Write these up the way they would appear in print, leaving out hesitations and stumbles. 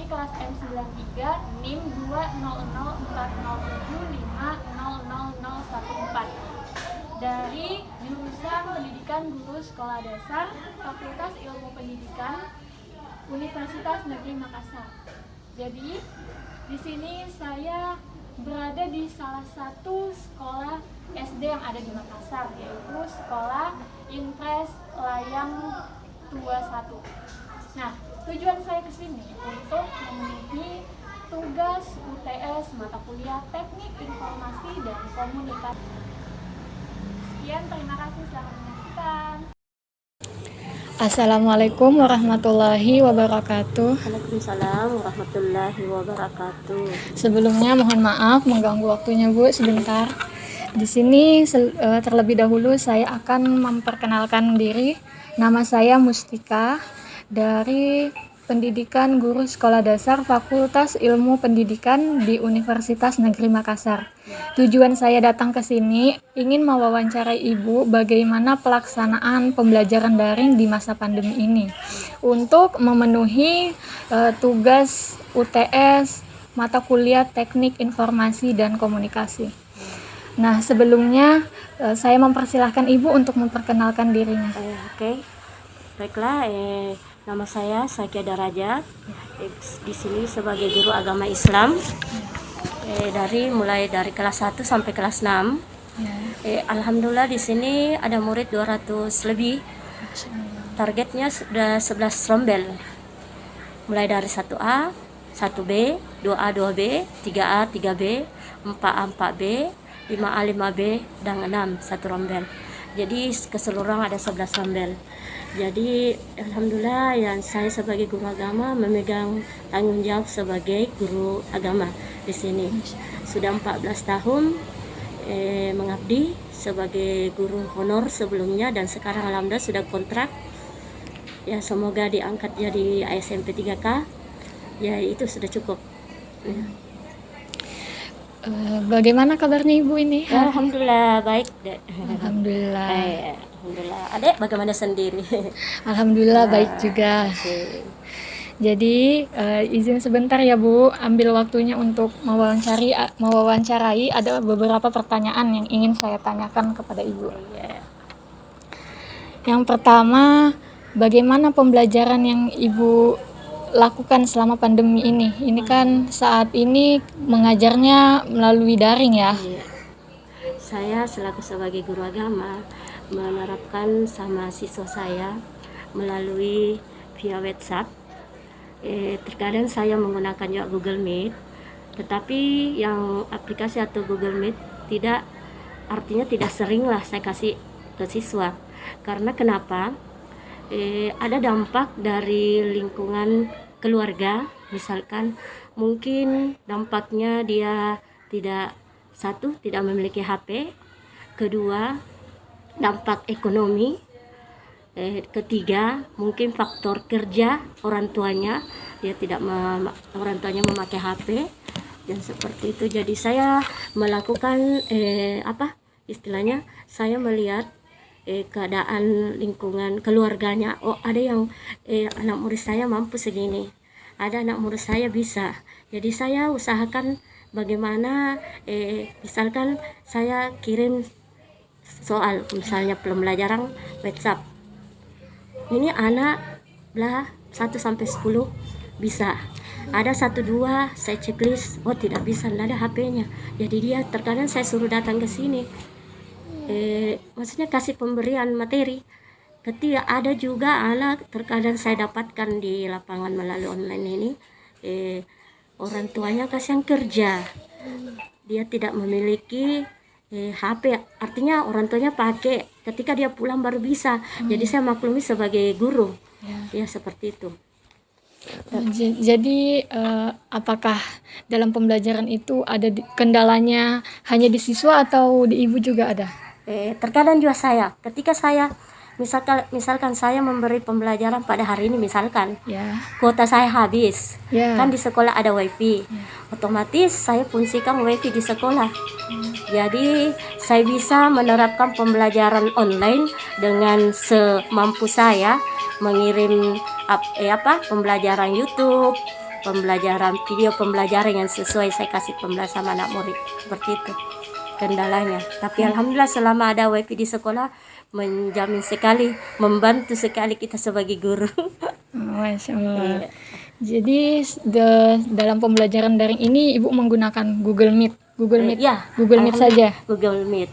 kelas M93 NIM 2004075000014 dari jurusan Pendidikan Guru Sekolah Dasar Fakultas Ilmu Pendidikan Universitas Negeri Makassar. Jadi di sini saya berada di salah satu sekolah SD yang ada di Makassar, yaitu Sekolah Impres Layang 21. Nah, tujuan saya ke sini untuk memenuhi tugas UTS mata kuliah Teknik Informasi dan Komunikasi. Sekian, terima kasih, selamat menyaksikan. Assalamualaikum warahmatullahi wabarakatuh. Waalaikumsalam warahmatullahi wabarakatuh. Sebelumnya mohon maaf mengganggu waktunya Bu sebentar. Di sini terlebih dahulu saya akan memperkenalkan diri. Nama saya Mustika dari Pendidikan Guru Sekolah Dasar Fakultas Ilmu Pendidikan di Universitas Negeri Makassar. Tujuan saya datang ke sini ingin mewawancarai Ibu bagaimana pelaksanaan pembelajaran daring di masa pandemi ini untuk memenuhi tugas UTS mata kuliah Teknik Informasi dan Komunikasi. Nah, sebelumnya saya mempersilahkan Ibu untuk memperkenalkan dirinya. Oke. Baiklah, nama saya Sakiada Raja. Di sini sebagai guru agama Islam. Mulai dari kelas 1 sampai kelas 6. Alhamdulillah di sini ada murid 200 lebih. Targetnya sudah 11 rombel. Mulai dari 1A, 1B, 2A, 2B, 3A, 3B, 4A, 4B, 5A, 5B, dan 6, 1 rombel. Jadi keseluruhan ada 11 rombel. Jadi alhamdulillah yang saya sebagai guru agama memegang tanggung jawab sebagai guru agama di sini. Sudah 14 tahun mengabdi sebagai guru honor sebelumnya, dan sekarang alhamdulillah sudah kontrak. Ya, semoga diangkat jadi ASMP 3K. Ya, itu sudah cukup. Bagaimana kabarnya Ibu ini? Alhamdulillah baik, Dek. Alhamdulillah. Alhamdulillah. Adek bagaimana sendiri? Alhamdulillah baik juga. Jadi izin sebentar ya Bu, ambil waktunya untuk mewawancarai. Ada beberapa pertanyaan yang ingin saya tanyakan kepada Ibu. Yang pertama, bagaimana pembelajaran yang Ibu lakukan selama pandemi ini? Ini kan saat ini mengajarnya melalui daring ya. Saya selaku sebagai guru agama menerapkan sama siswa saya melalui via WhatsApp. Terkadang saya menggunakan juga Google Meet, tetapi yang aplikasi atau Google Meet artinya tidak seringlah saya kasih ke siswa. Karena kenapa? Ada dampak dari lingkungan keluarga, misalkan mungkin dampaknya dia tidak memiliki HP, kedua dampak ekonomi, ketiga mungkin faktor kerja orang tuanya, orang tuanya memakai HP dan seperti itu. Jadi saya melakukan istilahnya saya melihat keadaan lingkungan keluarganya. Oh, ada yang anak murid saya mampu segini, ada anak murid saya bisa. Jadi saya usahakan bagaimana misalkan saya kirim soal, misalnya pembelajaran WhatsApp, ini anak lah 1 sampai 10 bisa, ada 1, 2 saya checklist, oh tidak bisa, tidak ada HP-nya. Jadi dia terkadang saya suruh datang ke sini, maksudnya kasih pemberian materi. Ketika ada juga anak terkadang saya dapatkan di lapangan melalui online ini, orang tuanya kasihan kerja, dia tidak memiliki HP, artinya orang tuanya pakai, ketika dia pulang baru bisa. Jadi saya maklumi sebagai guru, ya seperti itu. Jadi apakah dalam pembelajaran itu ada kendalanya hanya di siswa atau di Ibu juga ada? Terkadang juga saya, ketika saya misalkan saya memberi pembelajaran pada hari ini, misalkan kuota saya habis, kan di sekolah ada wifi, otomatis saya fungsikan wifi di sekolah. Jadi saya bisa menerapkan pembelajaran online dengan semampu saya, mengirim pembelajaran YouTube pembelajaran, video pembelajaran yang sesuai saya kasih pembelajaran sama anak murid. Seperti itu kendalanya. Tapi alhamdulillah selama ada wifi di sekolah menjamin sekali, membantu sekali kita sebagai guru. Masya Allah. Iya. Jadi dalam pembelajaran daring ini Ibu menggunakan Google Meet. Google Meet. Ya, Google Meet saja. Google Meet.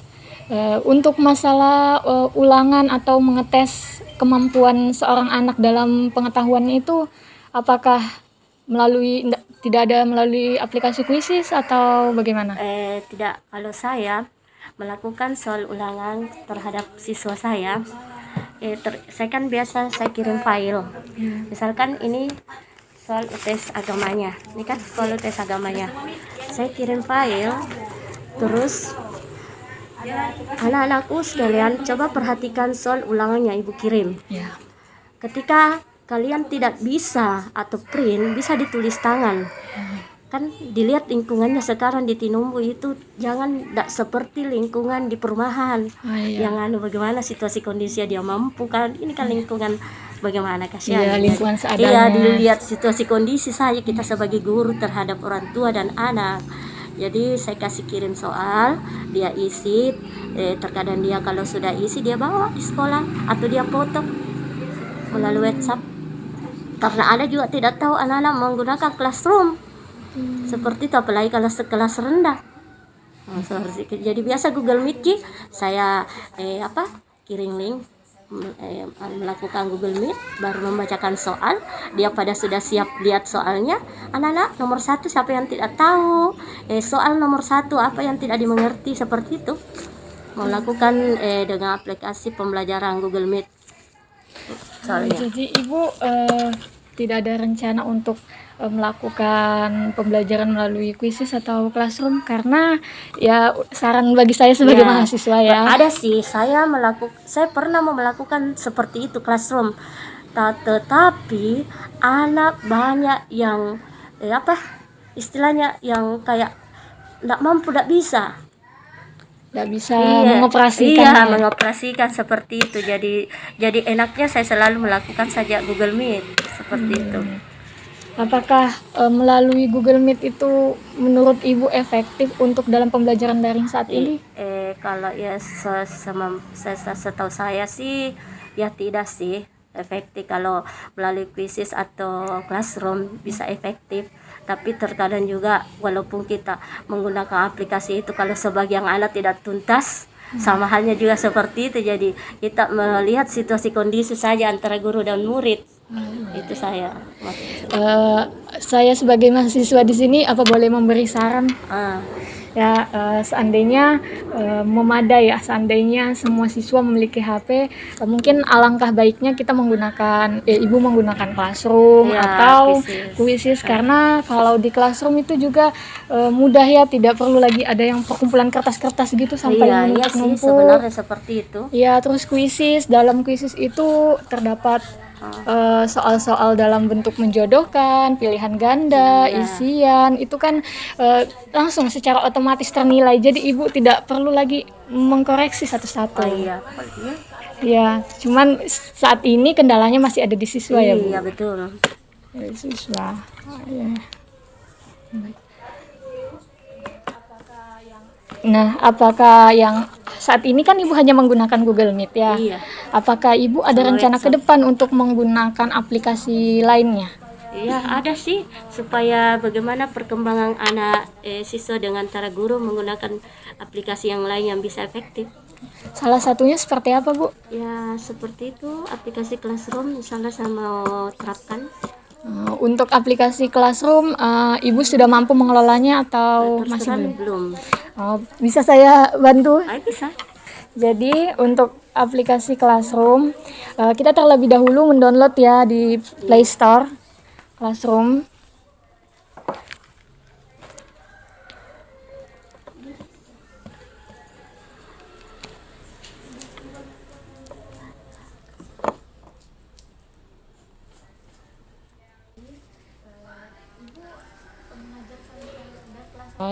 Untuk masalah ulangan atau mengetes kemampuan seorang anak dalam pengetahuannya itu, apakah tidak ada melalui aplikasi Quizzes atau bagaimana? Tidak, kalau saya melakukan soal ulangan terhadap siswa saya, saya kan biasa saya kirim file. Misalkan ini soal tes agamanya, ini kan soal tes agamanya, saya kirim file, terus anak-anakku sekalian coba perhatikan soal ulangannya ibu kirim. Ya. Ketika kalian tidak bisa atau print, bisa ditulis tangan. Kan dilihat lingkungannya sekarang di Tinumbu itu jangan tidak seperti lingkungan di perumahan. Iya. Yang bagaimana situasi kondisi dia mampu kan, ini kan lingkungan bagaimana kasihan. Iya, lingkungan seadanya. Iya, dilihat situasi kondisi saya kita sebagai guru terhadap orang tua dan anak. Jadi saya kasih kirim soal, dia isi, terkadang dia kalau sudah isi dia bawa di sekolah atau dia foto melalui WhatsApp. Karena ada juga tidak tahu anak-anak menggunakan classroom. Seperti itu, apalagi kalau sekelas rendah. Jadi biasa Google Meet saya kirim link, melakukan Google Meet, baru membacakan soal, dia pada sudah siap lihat soalnya. Anak-anak nomor 1 siapa yang tidak tahu, soal nomor 1 apa yang tidak dimengerti, seperti itu. Melakukan dengan aplikasi pembelajaran Google Meet. Soalnya. Jadi Ibu tidak ada rencana untuk melakukan pembelajaran melalui Quizzes atau Classroom, karena ya saran bagi saya sebagai mahasiswa ya. Ada sih, saya pernah melakukan seperti itu Classroom. Tetapi anak banyak yang istilahnya yang kayak tidak mampu, tidak bisa. Tidak bisa mengoperasikan. Iya, mengoperasikan seperti itu. Jadi enaknya saya selalu melakukan saja Google Meet seperti itu. Apakah melalui Google Meet itu menurut Ibu efektif untuk dalam pembelajaran daring saat ini? Kalau ya setahu saya sih ya tidak sih efektif. Kalau melalui Quizzes atau Classroom bisa efektif. Tapi terkadang juga walaupun kita menggunakan aplikasi itu, kalau sebagian anak tidak tuntas, sama halnya juga seperti itu. Jadi kita melihat situasi kondisi saja antara guru dan murid. Itu saya. Saya sebagai mahasiswa di sini apa boleh memberi saran? Ya, seandainya memadai ya, seandainya semua siswa memiliki HP, mungkin alangkah baiknya kita menggunakan Ibu menggunakan Classroom atau Quizzes, karena kalau di Classroom itu juga mudah ya, tidak perlu lagi ada yang perkumpulan kertas-kertas gitu sampai menumpuk-numpuk. Sebenarnya seperti itu. Ya, terus Quizzes, dalam Quizzes itu terdapat soal-soal dalam bentuk menjodohkan, pilihan ganda, isian, itu kan langsung secara otomatis ternilai. Jadi Ibu tidak perlu lagi mengkoreksi satu-satu. Ya, cuman saat ini kendalanya masih ada di siswa ya Bu? Iya, betul. Ya, siswa. Ya. Nah, apakah yang saat ini kan Ibu hanya menggunakan Google Meet ya? Iya. Apakah Ibu ada rencana ke depan untuk menggunakan aplikasi lainnya? Iya, ada sih, supaya bagaimana perkembangan anak siswa dengan cara guru menggunakan aplikasi yang lain yang bisa efektif. Salah satunya seperti apa, Bu? Ya, seperti itu, aplikasi Classroom misalnya saya mau terapkan. Untuk aplikasi Classroom, Ibu sudah mampu mengelolanya atau masih belum? Bisa saya bantu? Bisa. Jadi untuk aplikasi Classroom, kita terlebih dahulu mendownload ya di Play Store Classroom.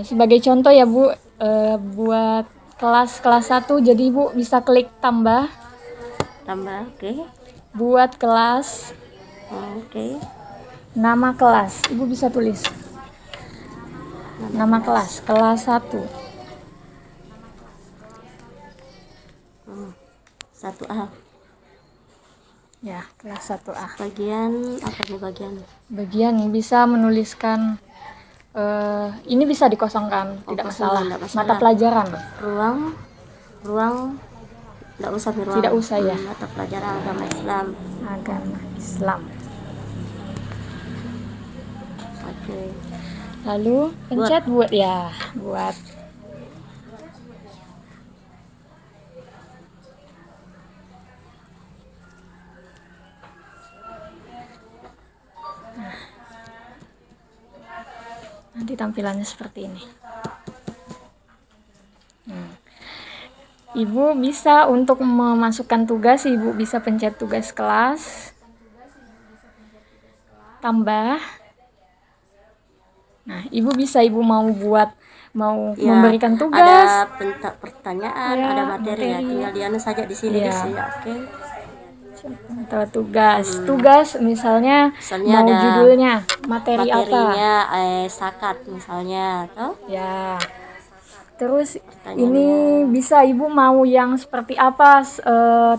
Sebagai contoh ya Bu, buat kelas 1, jadi Ibu bisa klik tambah. Oke. Buat kelas Oke. Nama kelas, Ibu bisa tulis. Nama kelas 1. 1A. Ya, kelas 1A. Bagian apa nih bagian? Bagian bisa menuliskan ini bisa dikosongkan, tidak masalah. Tidak masalah. Mata pelajaran. Ruang tidak usah di ruang. Tidak usah ya. Mata pelajaran agama Islam. Agama Islam. Oke. Lalu pencet buat. Nanti tampilannya seperti ini. Ibu bisa untuk memasukkan tugas, Ibu bisa pencet tugas kelas, tambah. Nah, Ibu mau memberikan tugas. Ada pertanyaan, Ya, ada materi ya. Tinggal dianu saja di sini Ya. ya. Oke. Atau tugas misalnya mau ada judulnya materi apa materinya zakat misalnya atau ya. Terus ini bisa Ibu mau yang seperti apa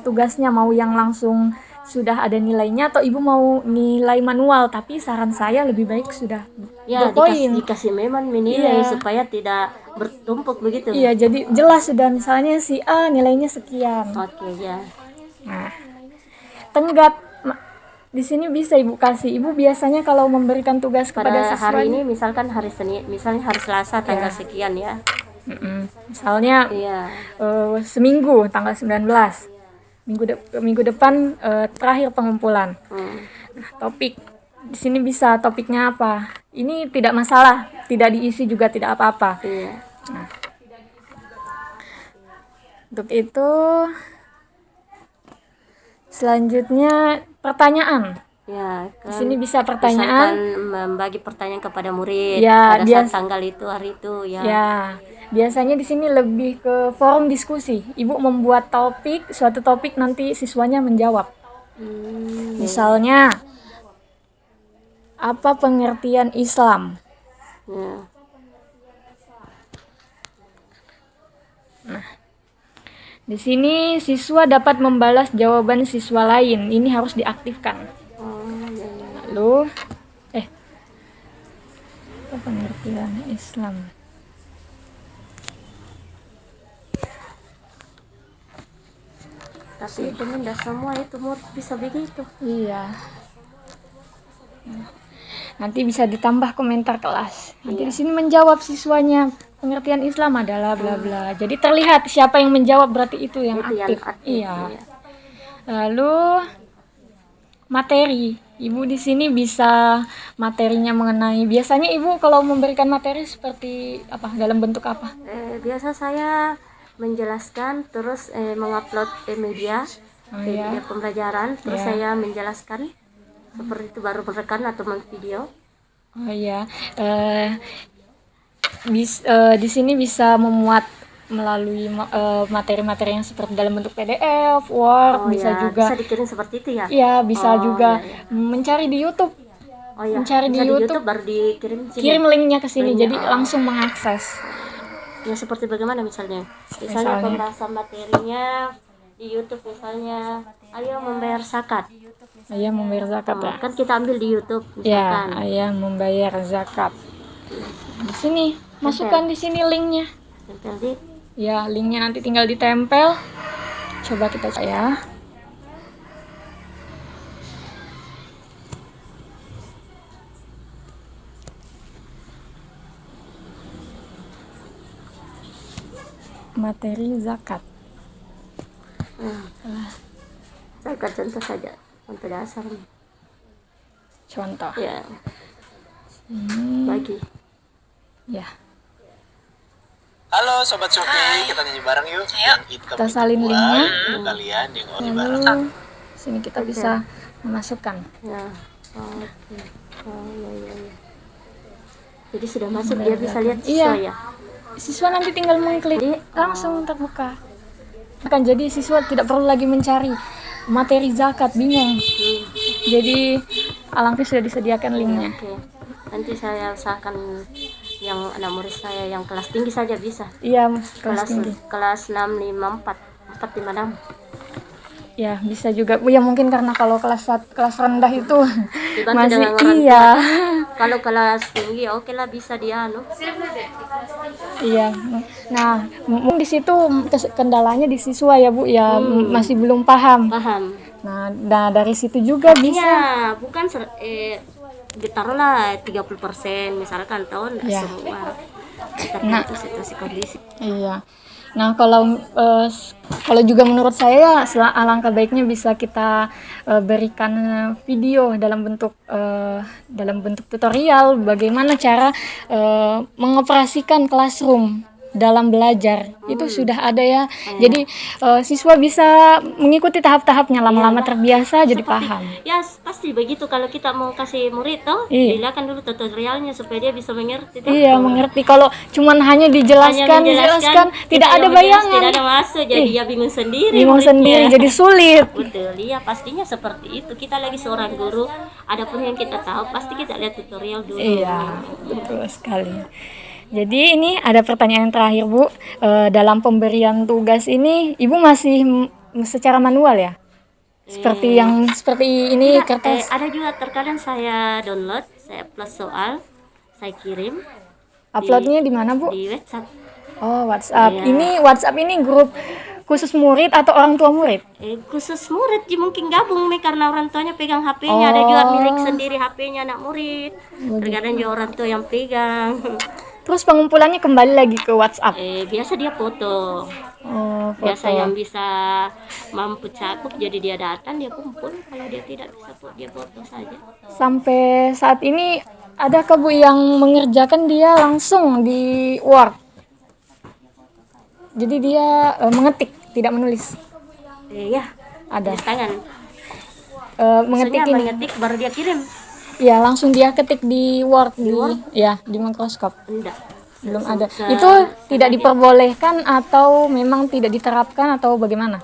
tugasnya, mau yang langsung sudah ada nilainya atau Ibu mau nilai manual, tapi saran saya lebih baik sudah berpoin. dikasih memang menilai Iya. supaya tidak bertumpuk begitu. Iya, jadi jelas sudah misalnya si A nilainya sekian. Oke ya. Nah, tenggat di sini bisa Ibu kasih. Ibu biasanya kalau memberikan tugas kepada Pada siswa hari ini misalkan hari Senin, misalnya hari Selasa tanggal Ya. sekian ya. Misalnya Iya. seminggu tanggal 19 minggu depan terakhir pengumpulan. Nah, topik di sini bisa topiknya apa, ini tidak masalah, tidak diisi juga tidak apa-apa. Iya. Nah, untuk itu selanjutnya pertanyaan. Ya, Di sini bisa pertanyaan. Misalkan membagi pertanyaan kepada murid Ya, pada saat tanggal itu hari itu ya. Ya, biasanya di sini lebih ke forum diskusi. Ibu membuat suatu topik nanti siswanya menjawab. Misalnya, apa pengertian Islam? Ya. Di sini siswa dapat membalas jawaban siswa lain. Ini harus diaktifkan. Lalu, apa pengertian Islam? Tapi itu tidak semua itu mau bisa begitu. Iya. Nanti bisa ditambah komentar kelas. Nanti di sini menjawab siswanya, pengertian Islam adalah bla bla. Jadi terlihat siapa yang menjawab, berarti itu yang Itu yang aktif. aktif, Iya. iya. Lalu materi. Ibu di sini bisa materinya mengenai, biasanya Ibu kalau memberikan materi seperti apa, dalam bentuk apa? Biasa saya menjelaskan terus mengupload media Iya. pembelajaran terus Ya. saya menjelaskan seperti itu baru merekam atau video. Oh iya. Di sini bisa memuat melalui materi-materi yang seperti dalam bentuk PDF, Word, bisa ya, juga. bisa dikirim seperti itu ya. Iya, bisa juga iya. mencari di YouTube. Oh ya, Mencari bisa di YouTube, baru dikirim sini. kirim linknya ke sini, Linknya, jadi langsung mengakses. Ya seperti bagaimana misalnya Misalnya. pembahasan materinya di YouTube misalnya, ayo membayar zakat. Ayah membayar zakat ya. Kan kita ambil di YouTube Ya, misalkan. ayah membayar zakat. Di sini, masukkan di sini linknya. Tempel di Ya, linknya nanti tinggal ditempel. Coba kita ya. Materi zakat. zakat contoh saja, contoh dasar nih. Contoh. Ya, Ini bagi. ya. Halo Sobat Sufi, kita nyanyi bareng yuk. Yang hitam Kita itu salin gua, linknya. untuk kalian yang ori bareng. Lalu sini kita bisa memasukkan. Ya. Oke. Oh ya. Jadi sudah masuk, dia bisa lihat siswa Iya. ya. Siswa nanti tinggal mengklik, langsung terbuka. Kan jadi siswa tidak perlu lagi mencari materi zakat, bingung. Jadi Alangkah sudah disediakan linknya. Oke. Nanti saya usahakan yang anak murid saya yang kelas tinggi saja bisa. Iya, kelas tinggi. Kelas 654 456. Ya, bisa juga. Ya mungkin karena kalau kelas rendah itu Dibantu masih dengan orang iya. Kalau kelas tinggi oke lah bisa dia Iya. Nah, mungkin di situ kendalanya di siswa ya, Bu, ya masih belum paham. paham. Nah, dari situ juga bisa. Iya, bukan ditaruhlah 30% misalkan tahun enggak Ya. semua. Nah. Tergantung situasi kondisi. Iya. Nah, kalau juga menurut saya alangkah baiknya bisa kita berikan video dalam bentuk tutorial bagaimana cara mengoperasikan classroom dalam belajar. Itu sudah ada ya. Jadi siswa bisa mengikuti tahap-tahapnya, lama-lama terbiasa jadi paham. Ya pasti begitu kalau kita mau kasih murid toh, Iya. dilihatkan dulu tutorialnya supaya dia bisa mengerti toh. Iya, mengerti. Kalau cuman hanya dijelaskan, tidak ada bayangan. Tidak ada masuk, jadi ya bingung sendiri. Bingung muridnya. sendiri, jadi sulit. Betul, iya pastinya seperti itu. Kita lagi seorang guru, adapun yang kita tahu pasti kita lihat tutorial dulu. Iya, betul sekali. Jadi ini ada pertanyaan terakhir, Bu. Dalam pemberian tugas ini, Ibu masih secara manual ya? Seperti ini Tidak, kertas. ada juga terkadang saya download, saya plus soal, saya kirim Uploadnya di mana, Bu? di WhatsApp. Oh, WhatsApp. Iya. Ini WhatsApp ini grup khusus murid atau orang tua murid? Khusus murid mungkin gabung nih karena orang tuanya pegang HP-nya, ada juga milik sendiri HP-nya anak murid. Terkadang juga orang tua yang pegang. Terus pengumpulannya kembali lagi ke WhatsApp. Biasa dia foto. Oh, Biasa foto. yang bisa mampu cakup jadi dia datang dia kumpul, kalau dia tidak bisa dia foto saja. Sampai saat ini adakah, Bu, yang mengerjakan dia langsung di Word? Jadi dia mengetik, tidak menulis. Ya, Ada. tulis tangan. Mengetik Maksudnya ini. mengetik baru dia kirim. Ya, langsung dia ketik di Word di Microsoft. Enggak. Belum ada. Itu tidak diperbolehkan atau memang tidak diterapkan atau bagaimana?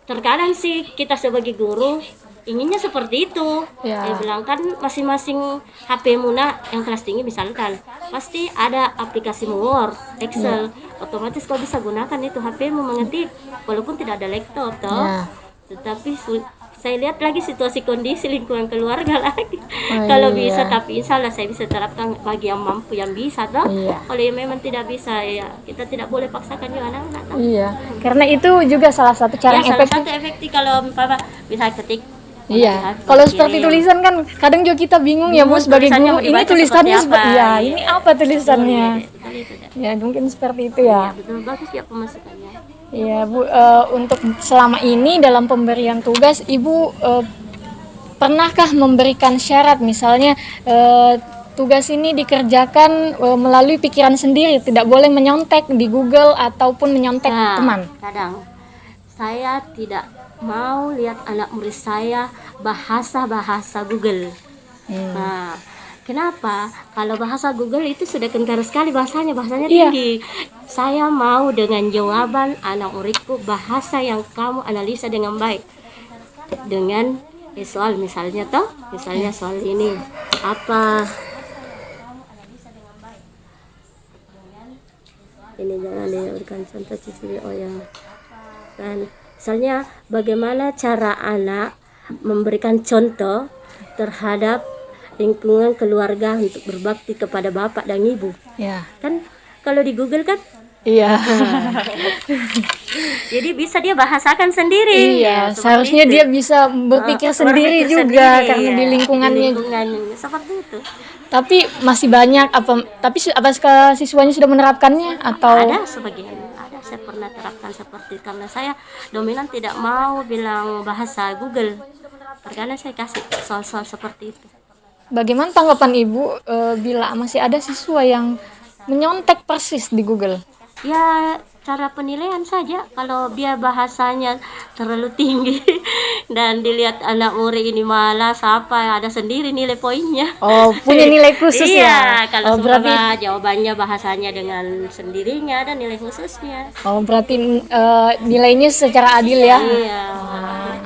Terkadang sih kita sebagai guru inginnya seperti itu. Ya. Bilang kan masing-masing HP Muna yang kelas tinggi misalkan pasti ada aplikasi Word, Excel. Otomatis kau bisa gunakan itu HP-mu mengetik walaupun tidak ada laptop toh. Ya. Tetapi saya lihat lagi situasi kondisi lingkungan keluarga lagi. Oh, Kalau iya. bisa, tapi insya Allah saya bisa terapkan bagi yang mampu yang bisa toh. Iya. Kalau yang memang tidak bisa ya kita tidak boleh paksakan juga anak-anak toh. Iya. Karena itu juga salah satu cara yang Ya, salah efektif. satu efektif kalau Papa bisa ketik. Iya. Kalau seperti tulisan kan kadang juga kita bingung ya, Bu, sebagai tulisannya guru. mau Ini dibaca tulisannya seperti apa? ya, Iya. ini apa tulisannya? Ya, mungkin seperti itu ya. Betul, bagus ya pemasukannya. Iya, Bu, untuk selama ini dalam pemberian tugas, Ibu pernahkah memberikan syarat misalnya tugas ini dikerjakan melalui pikiran sendiri, tidak boleh menyontek di Google ataupun menyontek Nah, teman? kadang saya tidak mau lihat anak murid saya bahasa Google. Nah, kenapa? Kalau bahasa Google itu sudah kental sekali bahasanya Iya. tinggi. Saya mau dengan jawaban anak muridku bahasa yang kamu analisa dengan baik. Dengan soal misalnya soal ini apa? Ini jangan diberikan contoh siswi Dan misalnya bagaimana cara anak memberikan contoh terhadap lingkungan keluarga untuk berbakti kepada bapak dan ibu. Ya. Kan kalau di Google kan Iya. jadi bisa dia bahasakan sendiri. Iya, Seperti seharusnya itu. dia bisa berpikir sendiri Berpikir juga sendiri, karena ya. di lingkungannya. Seperti itu. Tapi masih banyak apa siswanya sudah menerapkannya atau Ada sebagian, ada saya pernah terapkan seperti karena saya dominan tidak mau bilang bahasa Google. Karena saya kasih soal-soal seperti itu. bagaimana tanggapan Ibu bila masih ada siswa yang menyontek persis di Google? Ya cara penilaian saja, kalau dia bahasanya terlalu tinggi dan dilihat anak murid ini malas apa, ada sendiri nilai poinnya. Oh, punya nilai khusus Iya, ya? kalau berarti jawabannya bahasanya dengan sendirinya ada nilai khususnya. berarti nilainya secara adil ya? Iya.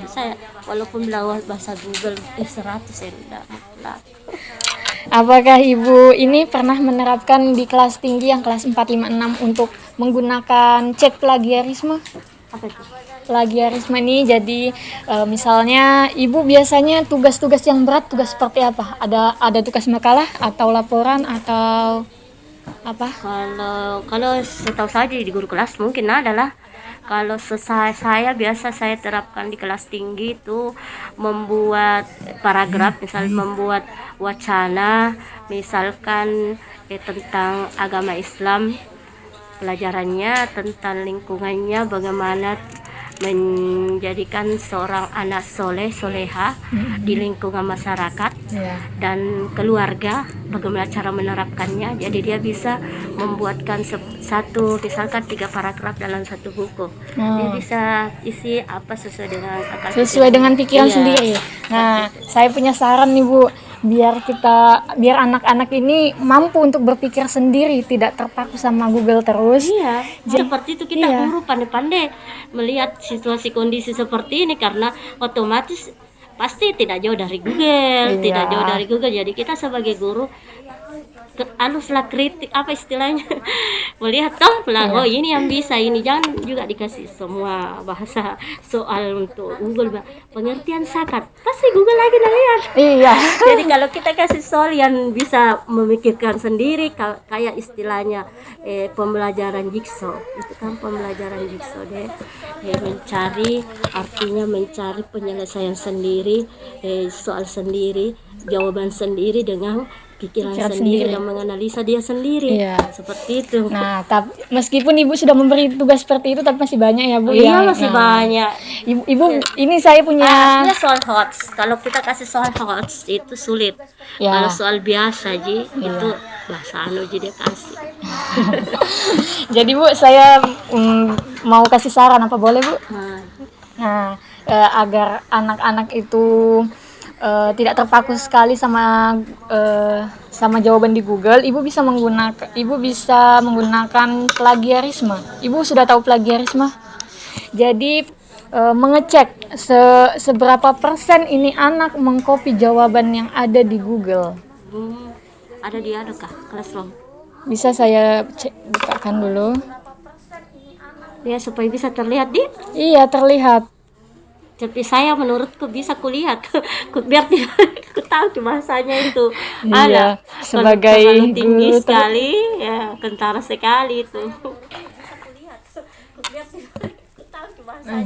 saya walaupun bilang bahasa Google 100 saya tidak mau. Apakah Ibu ini pernah menerapkan di kelas tinggi yang kelas 4, 5, 6 untuk menggunakan cek plagiarisme? Apa itu? Plagiarisme ini jadi misalnya Ibu biasanya tugas-tugas yang berat, tugas seperti apa? Ada tugas makalah atau laporan atau apa? Kalau setahu saya di guru kelas mungkin adalah kalau saya biasa saya terapkan di kelas tinggi itu membuat paragraf, misalnya membuat wacana, misalkan tentang agama Islam, pelajarannya tentang lingkungannya, bagaimana menjadikan seorang anak soleha di lingkungan masyarakat dan keluarga, bagaimana cara menerapkannya. Jadi dia bisa membuatkan satu, misalkan 3 paragraf dalam satu buku. Dia bisa isi apa sesuai dengan sesuai dengan pikiran sendiri. Nah, saya punya saran nih Bu, biar anak-anak ini mampu untuk berpikir sendiri, tidak terpaku sama Google terus. Iya, seperti itu kita guru pandai-pandai melihat situasi kondisi seperti ini, karena otomatis pasti tidak jauh dari Google, tidak jauh dari Google. Jadi kita sebagai guru haruslah kritik, apa istilahnya, melihat oh ini yang bisa, ini jangan juga dikasih semua bahasa soal untuk Google, pengertian zakat pasti Google lagi lihat. Iya. Jadi kalau kita kasih soal yang bisa memikirkan sendiri, kayak istilahnya pembelajaran jigsaw, itu kan pembelajaran jigsaw deh, mencari, artinya mencari penyelesaian sendiri, soal sendiri, jawaban sendiri dengan pikiran sendiri dan menganalisa dia sendiri. Seperti itu. Nah, meskipun Ibu sudah memberi tugas seperti itu, tapi masih banyak ya Bu. Iya, masih banyak. Ibu ini saya punya soal HOTS. Kalau kita kasih soal HOTS itu sulit. Kalau soal biasa itu bahasa dia kasih. Jadi Bu, saya mau kasih saran, apa boleh Bu? Nah, agar anak-anak itu tidak terpaku sekali sama jawaban di Google, Ibu bisa menggunakan plagiarisme. Ibu sudah tahu plagiarisme? Jadi mengecek seberapa persen ini anak mengcopy jawaban yang ada di Google. Ada di Classroom. Bisa saya bukakan dulu. Ya, supaya bisa terlihat di? Iya, terlihat. Tapi saya menurutku bisa kulihat biar dia tahu bahasanya itu. Iya, sebagai tinggi sekali, ya kentara sekali itu.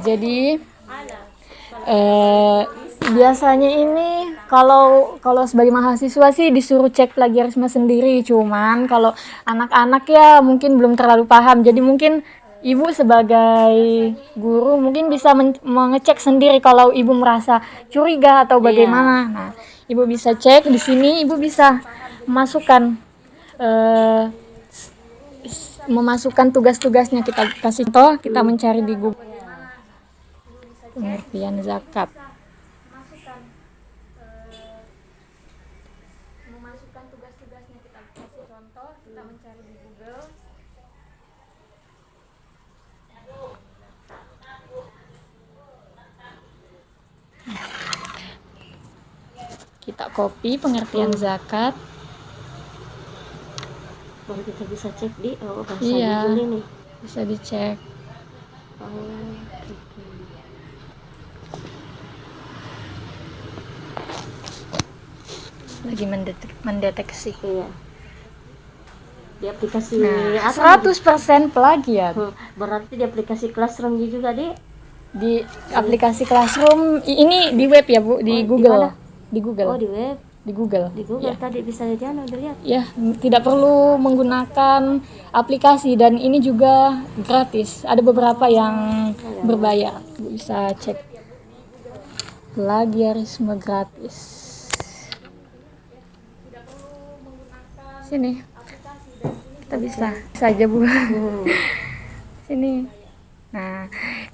Jadi biasanya ini kalau sebagai mahasiswa sih disuruh cek plagiarisme sendiri, cuman kalau anak-anak ya mungkin belum terlalu paham, jadi mungkin Ibu sebagai guru mungkin bisa mengecek sendiri kalau Ibu merasa curiga atau bagaimana. Nah, Ibu bisa cek di sini, Ibu bisa memasukkan tugas-tugasnya. Kita kasih contoh, kita mencari di Google pengertian zakat. Memasukkan tugas-tugasnya, kita kasih contoh, kita mencari di Google. Kita copy pengertian zakat. Baru kita bisa cek di bahasa Google ini. Bisa dicek. Lagi mendeteksi. Iya. Di aplikasi 100% plagiat. Berarti di aplikasi Classroom juga di aplikasi Classroom ini di web ya Bu, di Google. Di Google. Oh, di web. Di Google. Di Google tadi bisa dilihat. Ya, tidak perlu menggunakan aplikasi, dan ini juga gratis. Ada beberapa yang berbayar. Bu bisa cek. Plagiarisme gratis. Sini. Kita bisa saja Bu. Sini. Nah,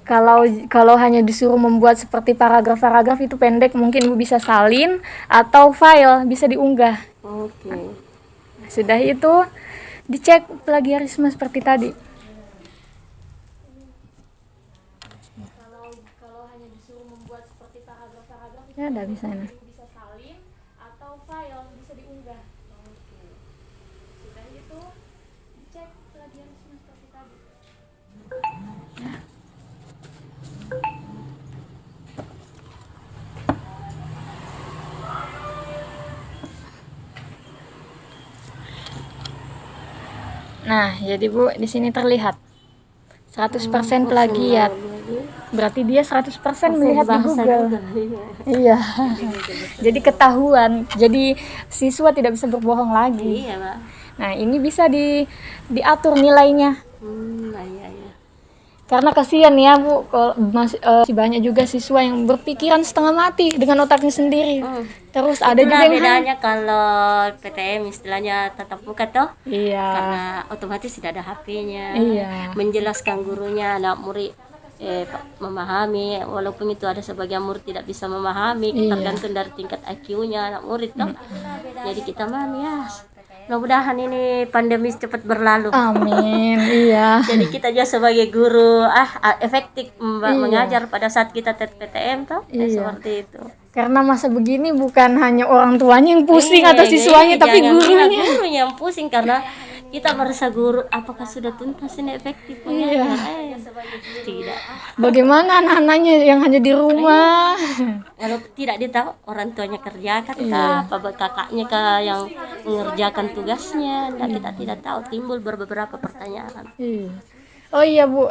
kalau hanya disuruh membuat seperti paragraf-paragraf itu pendek, mungkin Ibu bisa salin atau file bisa diunggah. Oke. Sudah itu dicek plagiarisme seperti tadi. Kalau hanya disuruh membuat seperti Ya, ada di sana. Bisa salin atau file bisa diunggah. Sudah itu dicek plagiarisme seperti tadi. Nah, jadi Bu, di sini terlihat 100% plagiat. Berarti dia 100% melihat di bahasa Google. Iya. Iya. Jadi ketahuan. Jadi siswa tidak bisa berbohong lagi. Iya, Pak. Nah, ini bisa diatur nilainya. Iya, iya. Karena kasihan ya Bu, kalau masih banyak juga siswa yang berpikiran setengah mati dengan otaknya sendiri. Terus ada juga Itulah yang bedanya kalau PTM istilahnya tatap muka toh. Iya. Karena otomatis tidak ada HP-nya. Iya. Menjelaskan gurunya, anak murid memahami, walaupun itu ada sebagian murid tidak bisa memahami, Iya. tergantung dari tingkat IQ-nya anak murid toh. Jadi kita memahami ya. Mudah-mudahan ini pandemi cepat berlalu. Amin. Iya. Jadi kita juga sebagai guru efektif Iya. mengajar pada saat kita PTM toh. Iya. Seperti itu. Karena masa begini bukan hanya orang tuanya yang pusing atau Iya, siswanya, jadi tapi jangan gurunya. bilang gurunya yang pusing karena kita merasa guru apakah sudah tuntas ini efektif mengajar? Tidak. Bagaimana anak-anaknya yang hanya di rumah? Kalau tidak ditahu orang tuanya kerjakan Iya. apa kakaknya kah yang mengerjakan tugasnya, kita tidak tahu, timbul beberapa pertanyaan. Iya. Oh iya Bu,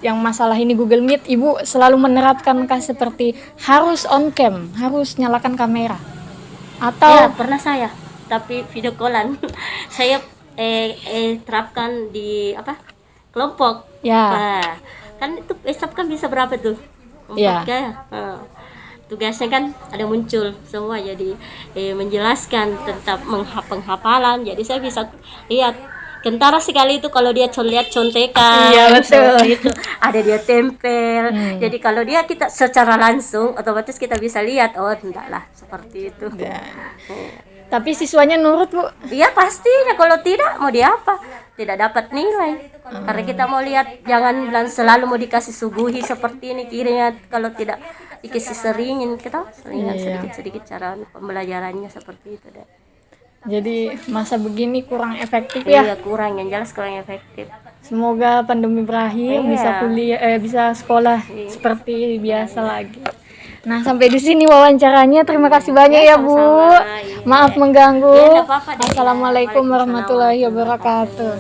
yang masalah ini Google Meet, Ibu selalu menerapkankah seperti harus on cam, harus nyalakan kamera? Atau Ya, pernah saya, tapi video callan. Saya terapkan di kelompok. ya, Nah, kan itu WhatsApp kan bisa berapa tuh? 4 Iya. ya. Tugasnya kan ada muncul semua, jadi menjelaskan tentang penghafalan. Jadi saya bisa lihat kentara sekali itu kalau dia lihat contekan. Iya, betul. seperti itu. Ada dia tempel. Jadi kalau dia kita secara langsung otomatis kita bisa lihat, oh enggak lah seperti itu. tapi siswanya nurut Bu. Iya pastinya, kalau tidak mau diapa, tidak dapat nilai. Karena kita mau lihat, jangan bilang selalu mau dikasih suguhi seperti ini kirinya, kalau tidak dikasih seringin, kita seringan Iya. sedikit-sedikit cara pembelajarannya seperti itu deh. Jadi masa begini kurang efektif ya. Iya, kurang, yang jelas kurang efektif. Semoga pandemi berakhir, Iya. bisa kuliah, bisa sekolah seperti biasa lagi. Nah, sampai di sini wawancaranya. Terima kasih banyak ya Bu. sama-sama. Iya. Maaf mengganggu. Iya, nggak apa-apa deh. Assalamualaikum warahmatullahi Waalaikumsalam. wabarakatuh.